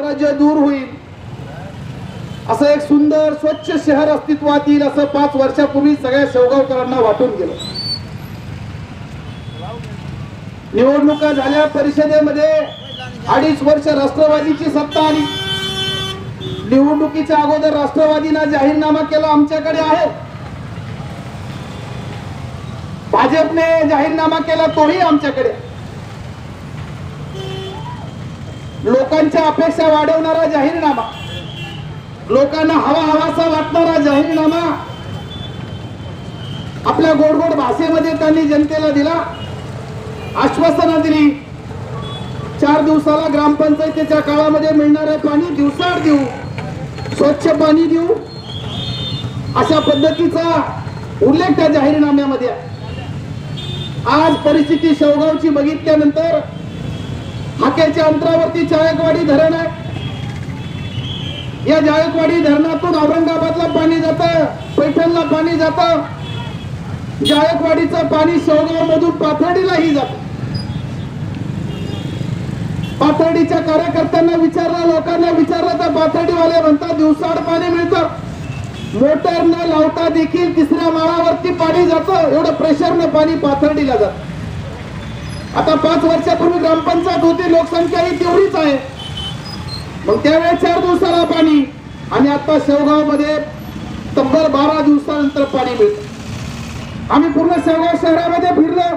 साम्राज्य दूर होईल, असं एक सुंदर स्वच्छ शहर अस्तित्वात येईल असं 5 वर्षापूर्वी सगळ्या शेवगावकरांना वाटून गेलं. निवडणुका झाल्या, परिषदेमध्ये 2.5 वर्ष राष्ट्रवादीची सत्ता आली. निवडणुकीच्या अगोदर राष्ट्रवादीनं जाहीरनामा केला आमच्याकडे आहे, भाजपने जाहीरनामा केला तोही आमच्याकडे. लोकांच्या अपेक्षा वाढवणारा जाहीरनामा, लोकांना हवा हवासा वाटणारा जाहीरनामा आपल्या गोड भाषेमध्ये त्यांनी जनतेला दिला, आश्वासनं दिली. 4 दिवसाला ग्रामपंचायतीच्या काळामध्ये मिळणारे पाणी दिवसाआड देऊ, स्वच्छ पाणी देऊ, अशा पद्धतीचा उल्लेख त्या जाहीरनाम्यामध्ये आहे. आज परिस्थिती शेवगावची बघितल्यानंतर हाकेच्या अंतरावरती जायकवाडी धरण आहे. या जायकवाडी धरणातून औरंगाबादला पाणी जातं, पैठणला पाणी जातं. जायकवाडीचं पाणी शेवगाव मधून पाथर्डीलाही जातं. पाथर्डीच्या कार्यकर्त्यांना विचारलं, लोकांना विचारलं तर पाथर्डीवाले म्हणतात दिवसाआड पाणी मिळतं, मोटर न लावता देखील 3ऱ्या माळावरती पाणी जातं. एवढं प्रेशरनं पाणी पाथर्डीला जातं. आता 5 वर्षापूर्वी ग्रामपंचायत होती, लोकसंख्या ही तेवढीच आहे, मग त्यावेळेस 4 दिवसाला पाणी, आणि आता शेवगाव मध्ये तब्बल 12 दिवसानंतर पाणी मिळतं. आम्ही पूर्ण शेवगाव शहरामध्ये फिरलो,